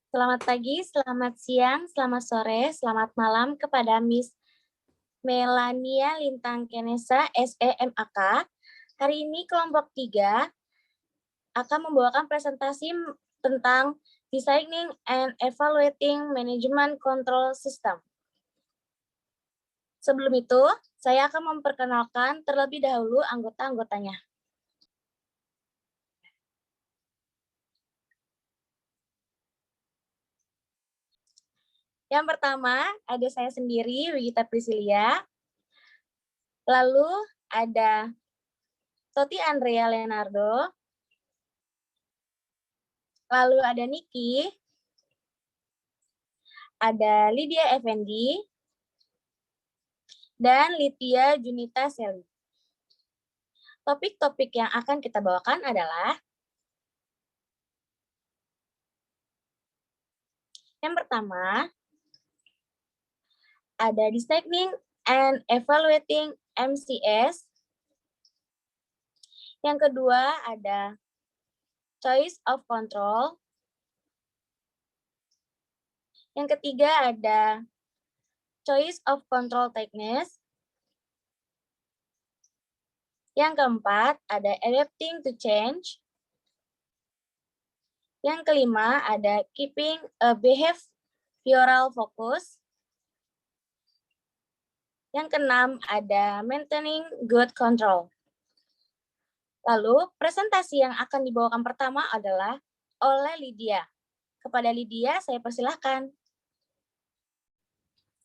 Selamat pagi, selamat siang, selamat sore, selamat malam kepada Miss Melania Lintang Kenesa, SEMAK. Hari ini kelompok 3 akan membawakan presentasi tentang Designing and Evaluating Management Control System. Sebelum itu, saya akan memperkenalkan terlebih dahulu anggota-anggotanya. Yang pertama, ada saya sendiri, Wigita Priscilia. Lalu ada Toti Andrea Leonardo. Lalu ada Niki. Ada Lydia Effendi. Dan Litia Junita Seli. Topik-topik yang akan kita bawakan adalah yang pertama, ada Designing and Evaluating MCS. Yang kedua ada Choice of Control. Yang ketiga ada Choice of Control Techniques. Yang keempat ada Adapting to Change. Yang kelima ada Keeping a Behavioral Focus. Yang keenam ada Maintaining Good Control. Lalu, presentasi yang akan dibawakan pertama adalah oleh Lydia. Kepada Lydia, saya persilahkan.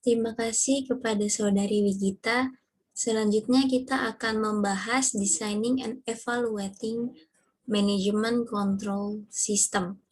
Terima kasih kepada Saudari Wigita. Selanjutnya kita akan membahas Designing and Evaluating Management Control System.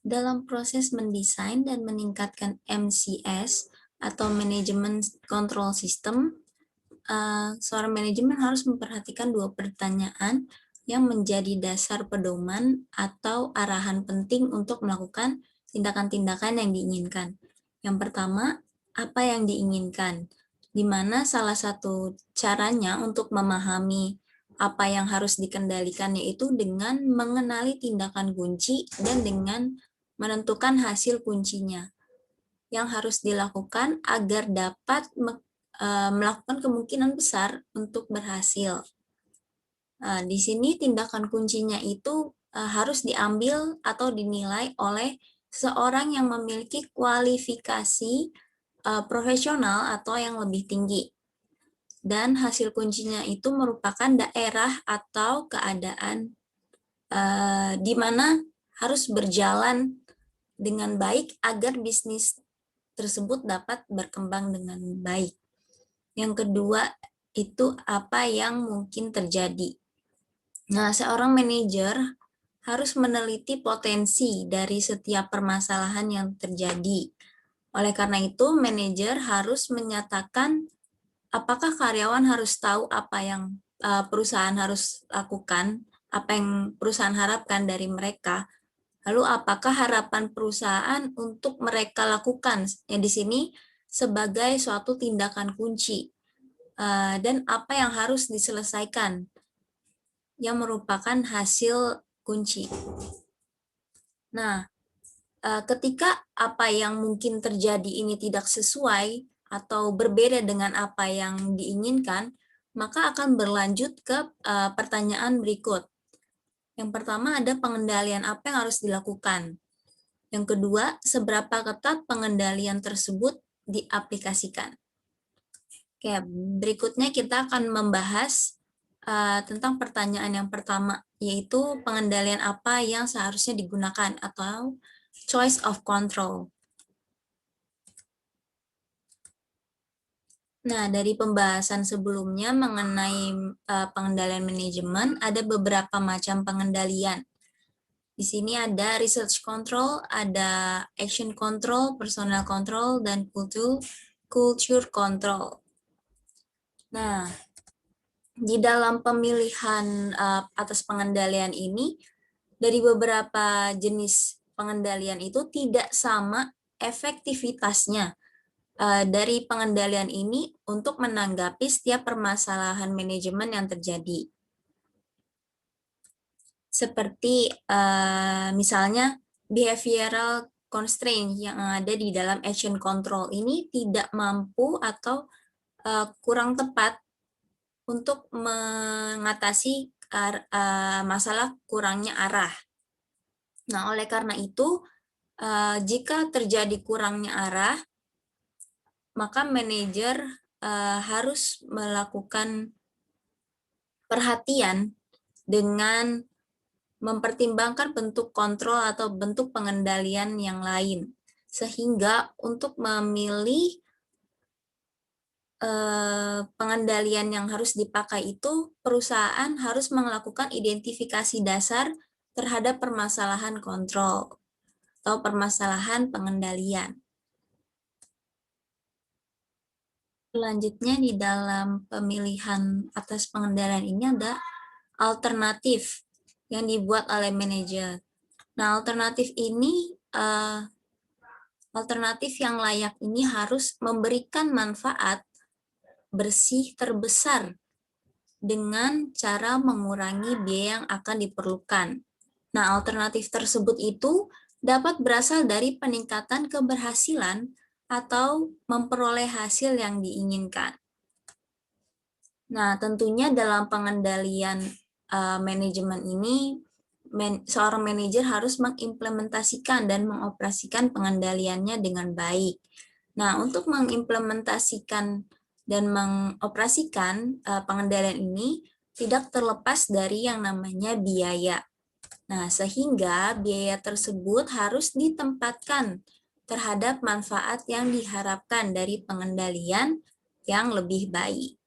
Dalam proses mendesain dan meningkatkan MCS atau Management Control System, seorang manajemen harus memperhatikan dua pertanyaan yang menjadi dasar pedoman atau arahan penting untuk melakukan tindakan-tindakan yang diinginkan. Yang pertama, apa yang diinginkan? Di mana salah satu caranya untuk memahami apa yang harus dikendalikan yaitu dengan mengenali tindakan kunci dan dengan menentukan hasil kuncinya yang harus dilakukan agar dapat melakukan kemungkinan besar untuk berhasil. Di sini tindakan kuncinya itu harus diambil atau dinilai oleh seorang yang memiliki kualifikasi profesional atau yang lebih tinggi. Dan hasil kuncinya itu merupakan daerah atau keadaan di mana harus berjalan dengan baik agar bisnis tersebut dapat berkembang dengan baik. Yang kedua itu apa yang mungkin terjadi. Nah, seorang manajer harus meneliti potensi dari setiap permasalahan yang terjadi. Oleh karena itu, manajer harus menyatakan apakah karyawan harus tahu apa yang perusahaan harus lakukan, apa yang perusahaan harapkan dari mereka. Lalu apakah harapan perusahaan untuk mereka lakukan yang di sini sebagai suatu tindakan kunci dan apa yang harus diselesaikan yang merupakan hasil kunci. Nah, ketika apa yang mungkin terjadi ini tidak sesuai atau berbeda dengan apa yang diinginkan, maka akan berlanjut ke pertanyaan berikut. Yang pertama ada pengendalian apa yang harus dilakukan. Yang kedua, seberapa ketat pengendalian tersebut diaplikasikan. Oke, berikutnya kita akan membahas tentang pertanyaan yang pertama, yaitu pengendalian apa yang seharusnya digunakan atau choice of control. Nah, dari pembahasan sebelumnya mengenai pengendalian manajemen, ada beberapa macam pengendalian. Di sini ada research control, ada action control, personal control, dan culture control. Nah, di dalam pemilihan atas pengendalian ini, dari beberapa jenis pengendalian itu tidak sama efektivitasnya dari pengendalian ini untuk menanggapi setiap permasalahan manajemen yang terjadi. seperti misalnya behavioral constraint yang ada di dalam action control ini tidak mampu atau kurang tepat untuk mengatasi masalah kurangnya arah. Nah, oleh karena itu, jika terjadi kurangnya arah, maka manajer harus melakukan perhatian dengan mempertimbangkan bentuk kontrol atau bentuk pengendalian yang lain. Sehingga untuk memilih pengendalian yang harus dipakai itu, perusahaan harus melakukan identifikasi dasar terhadap permasalahan kontrol atau permasalahan pengendalian. Selanjutnya di dalam pemilihan atas pengendalian ini ada alternatif yang dibuat oleh manajer. Nah, alternatif yang layak ini harus memberikan manfaat bersih terbesar dengan cara mengurangi biaya yang akan diperlukan. Nah, alternatif tersebut itu dapat berasal dari peningkatan keberhasilan atau memperoleh hasil yang diinginkan. Nah, tentunya dalam pengendalian manajemen ini, seorang manajer harus mengimplementasikan dan mengoperasikan pengendaliannya dengan baik. Nah, untuk mengimplementasikan dan mengoperasikan pengendalian ini tidak terlepas dari yang namanya biaya. Nah, sehingga biaya tersebut harus ditempatkan terhadap manfaat yang diharapkan dari pengendalian yang lebih baik.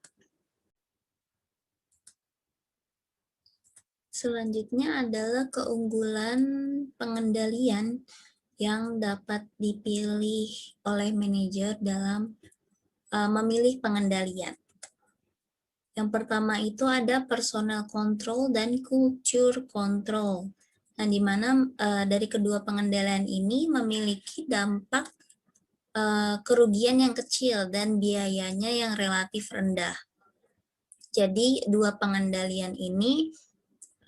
Selanjutnya adalah keunggulan pengendalian yang dapat dipilih oleh manajer dalam memilih pengendalian. Yang pertama itu ada personal control dan culture control. Nah, di mana dari kedua pengendalian ini memiliki dampak kerugian yang kecil dan biayanya yang relatif rendah. Jadi, dua pengendalian ini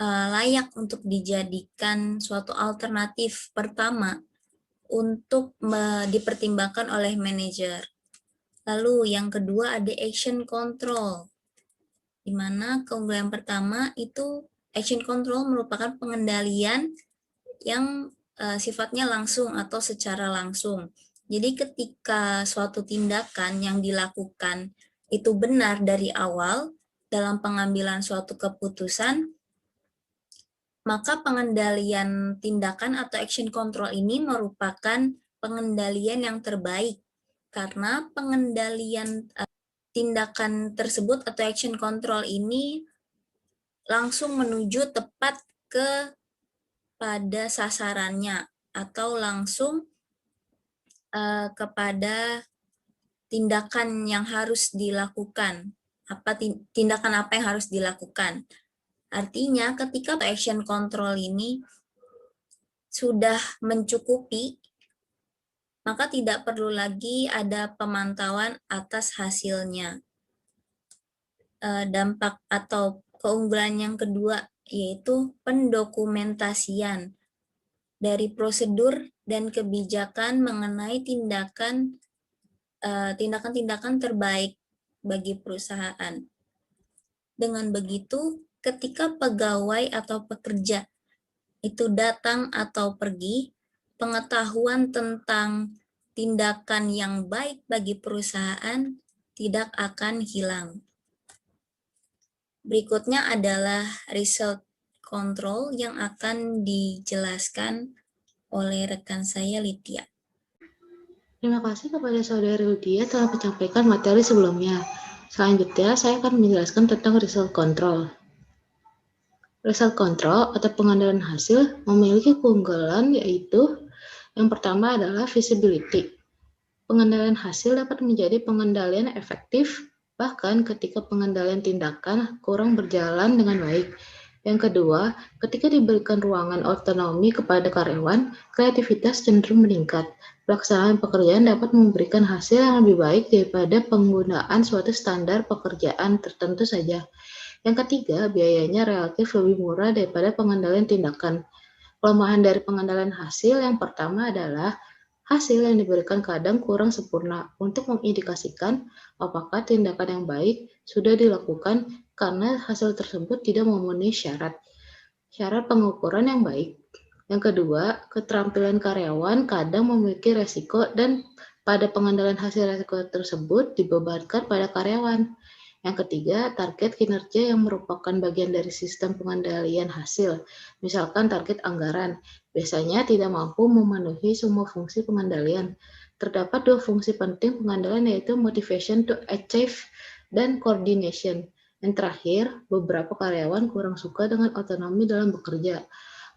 layak untuk dijadikan suatu alternatif pertama untuk dipertimbangkan oleh manajer. Lalu yang kedua ada action control, di mana keunggulan pertama itu action control merupakan pengendalian yang sifatnya langsung atau secara langsung. Jadi ketika suatu tindakan yang dilakukan itu benar dari awal dalam pengambilan suatu keputusan, maka pengendalian tindakan atau action control ini merupakan pengendalian yang terbaik karena pengendalian tindakan tersebut atau action control ini langsung menuju tepat pada sasarannya atau langsung kepada tindakan yang harus dilakukan. Tindakan apa yang harus dilakukan? Artinya ketika action control ini sudah mencukupi, maka tidak perlu lagi ada pemantauan atas hasilnya. Dampak atau keunggulan yang kedua yaitu pendokumentasian dari prosedur dan kebijakan mengenai tindakan-tindakan terbaik bagi perusahaan. Dengan begitu, ketika pegawai atau pekerja itu datang atau pergi, pengetahuan tentang tindakan yang baik bagi perusahaan tidak akan hilang. Berikutnya adalah result control yang akan dijelaskan oleh rekan saya Lydia. Terima kasih kepada Saudari Lydia telah menyampaikan materi sebelumnya. Selanjutnya, saya akan menjelaskan tentang result control. Result control atau pengendalian hasil memiliki keunggulan yaitu yang pertama adalah visibility. Pengendalian hasil dapat menjadi pengendalian efektif bahkan ketika pengendalian tindakan kurang berjalan dengan baik. Yang kedua, ketika diberikan ruangan otonomi kepada karyawan, kreativitas cenderung meningkat. Pelaksanaan pekerjaan dapat memberikan hasil yang lebih baik daripada penggunaan suatu standar pekerjaan tertentu saja. Yang ketiga, biayanya relatif lebih murah daripada pengendalian tindakan. Kelemahan dari pengendalian hasil yang pertama adalah hasil yang diberikan kadang kurang sempurna untuk mengindikasikan apakah tindakan yang baik sudah dilakukan karena hasil tersebut tidak memenuhi syarat pengukuran yang baik. Yang kedua, keterampilan karyawan kadang memiliki resiko dan pada pengendalian hasil resiko tersebut dibebankan pada karyawan. Yang ketiga, target kinerja yang merupakan bagian dari sistem pengendalian hasil, misalkan target anggaran, biasanya tidak mampu memenuhi semua fungsi pengendalian. Terdapat dua fungsi penting pengendalian yaitu motivation to achieve dan coordination. Yang terakhir, beberapa karyawan kurang suka dengan otonomi dalam bekerja.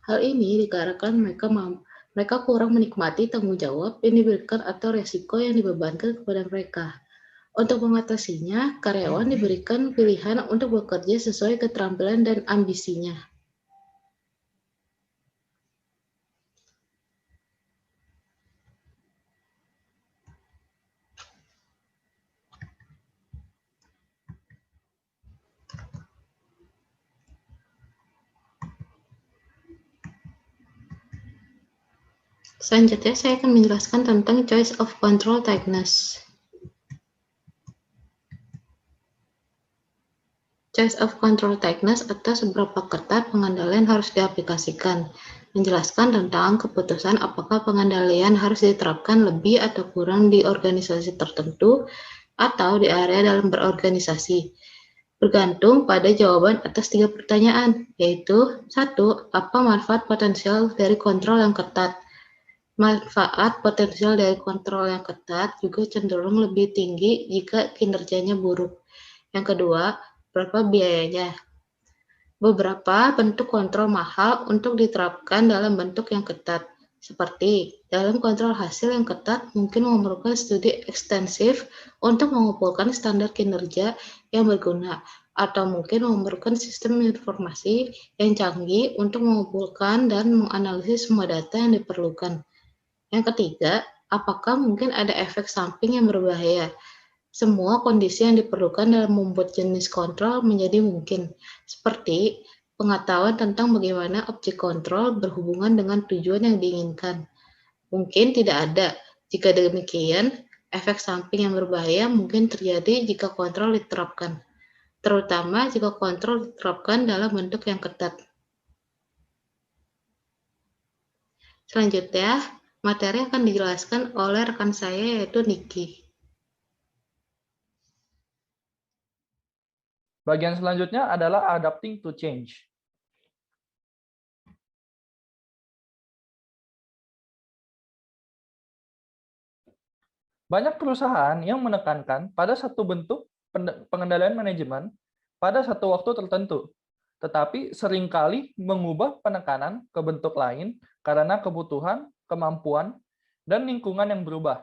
Hal ini dikarenakan mereka kurang menikmati tanggung jawab yang diberikan atau resiko yang dibebankan kepada mereka. Untuk mengatasinya, karyawan diberikan pilihan untuk bekerja sesuai keterampilan dan ambisinya. Selanjutnya, saya akan menjelaskan tentang choice of control tightness. Choice of control tightness atau seberapa ketat pengendalian harus diaplikasikan, menjelaskan tentang keputusan apakah pengendalian harus diterapkan lebih atau kurang di organisasi tertentu atau di area dalam berorganisasi. Bergantung pada jawaban atas 3 pertanyaan, yaitu 1. Apa manfaat potensial dari kontrol yang ketat? Manfaat potensial dari kontrol yang ketat juga cenderung lebih tinggi jika kinerjanya buruk. Yang kedua, berapa biayanya? Beberapa bentuk kontrol mahal untuk diterapkan dalam bentuk yang ketat, seperti dalam kontrol hasil yang ketat mungkin memerlukan studi ekstensif untuk mengumpulkan standar kinerja yang berguna, atau mungkin memerlukan sistem informasi yang canggih untuk mengumpulkan dan menganalisis semua data yang diperlukan. Yang ketiga, apakah mungkin ada efek samping yang berbahaya? Semua kondisi yang diperlukan dalam membuat jenis kontrol menjadi mungkin, seperti pengetahuan tentang bagaimana objek kontrol berhubungan dengan tujuan yang diinginkan. Mungkin tidak ada. Jika demikian, efek samping yang berbahaya mungkin terjadi jika kontrol diterapkan, terutama jika kontrol diterapkan dalam bentuk yang ketat. Selanjutnya, materi akan dijelaskan oleh rekan saya yaitu Niki. Bagian selanjutnya adalah adapting to change. Banyak perusahaan yang menekankan pada satu bentuk pengendalian manajemen pada satu waktu tertentu, tetapi seringkali mengubah penekanan ke bentuk lain karena kebutuhan, kemampuan, dan lingkungan yang berubah.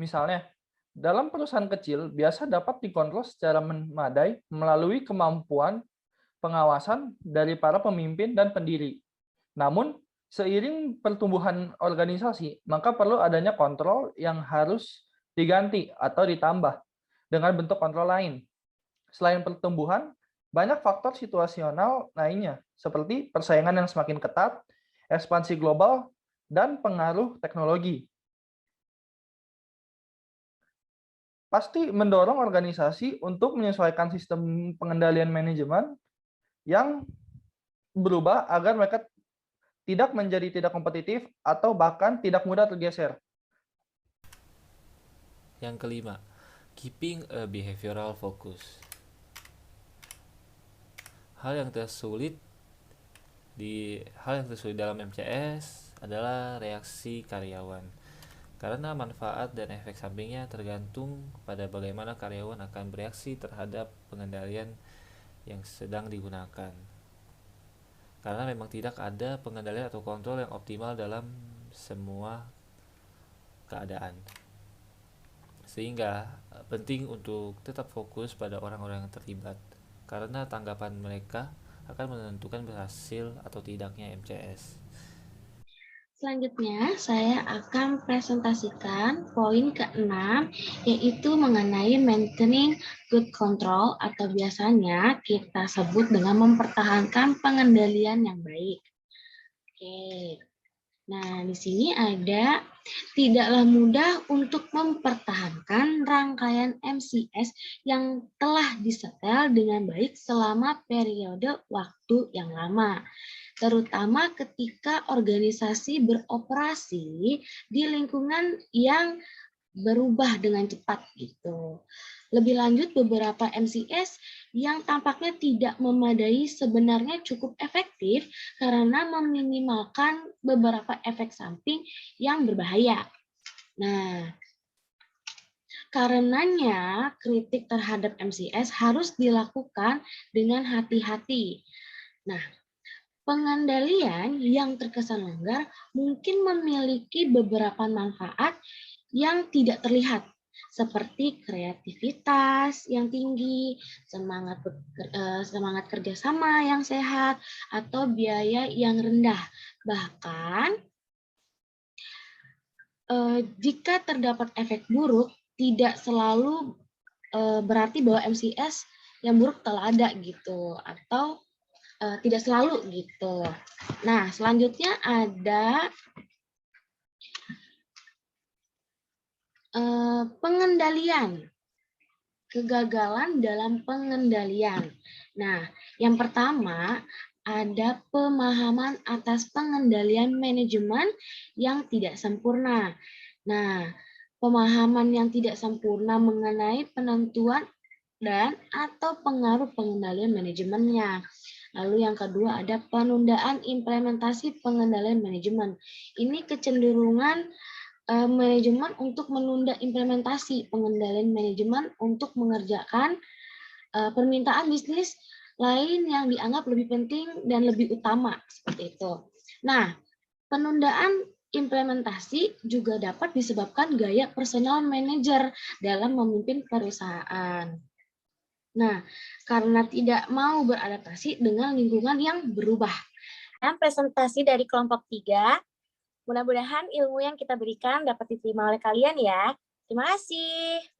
Misalnya, dalam perusahaan kecil biasa dapat dikontrol secara memadai melalui kemampuan pengawasan dari para pemimpin dan pendiri. Namun, seiring pertumbuhan organisasi, maka perlu adanya kontrol yang harus diganti atau ditambah dengan bentuk kontrol lain. Selain pertumbuhan, banyak faktor situasional lainnya, seperti persaingan yang semakin ketat, ekspansi global, dan pengaruh teknologi. Pasti mendorong organisasi untuk menyesuaikan sistem pengendalian manajemen yang berubah agar mereka tidak menjadi tidak kompetitif atau bahkan tidak mudah tergeser. Yang kelima, keeping a behavioral focus. Hal yang tersulit dalam MCS adalah reaksi karyawan. Karena manfaat dan efek sampingnya tergantung pada bagaimana karyawan akan bereaksi terhadap pengendalian yang sedang digunakan. Karena memang tidak ada pengendalian atau kontrol yang optimal dalam semua keadaan. Sehingga penting untuk tetap fokus pada orang-orang yang terlibat, karena tanggapan mereka akan menentukan berhasil atau tidaknya MCS. Selanjutnya, saya akan presentasikan poin ke-6, yaitu mengenai maintaining good control, atau biasanya kita sebut dengan mempertahankan pengendalian yang baik. Oke. Nah, di sini ada, tidaklah mudah untuk mempertahankan rangkaian MCS yang telah disetel dengan baik selama periode waktu yang lama, terutama ketika organisasi beroperasi di lingkungan yang berubah dengan cepat gitu. Lebih lanjut, beberapa MCS yang tampaknya tidak memadai sebenarnya cukup efektif karena meminimalkan beberapa efek samping yang berbahaya. Nah, karenanya kritik terhadap MCS harus dilakukan dengan hati-hati. Nah, pengendalian yang terkesan longgar mungkin memiliki beberapa manfaat yang tidak terlihat, seperti kreativitas yang tinggi, semangat kerjasama yang sehat, atau biaya yang rendah. Bahkan, jika terdapat efek buruk, tidak selalu berarti bahwa MCS yang buruk telah ada gitu, atau tidak selalu gitu. Nah, selanjutnya ada pengendalian, kegagalan dalam pengendalian. Nah, yang pertama ada pemahaman atas pengendalian manajemen yang tidak sempurna. Nah, pemahaman yang tidak sempurna mengenai penentuan dan atau pengaruh pengendalian manajemennya. Lalu yang kedua ada penundaan implementasi pengendalian manajemen. Ini kecenderungan manajemen untuk menunda implementasi pengendalian manajemen untuk mengerjakan permintaan bisnis lain yang dianggap lebih penting dan lebih utama, seperti itu. Nah, penundaan implementasi juga dapat disebabkan gaya personal manager dalam memimpin perusahaan. Nah, karena tidak mau beradaptasi dengan lingkungan yang berubah. Dan presentasi dari kelompok 3, mudah-mudahan ilmu yang kita berikan dapat diterima oleh kalian ya. Terima kasih.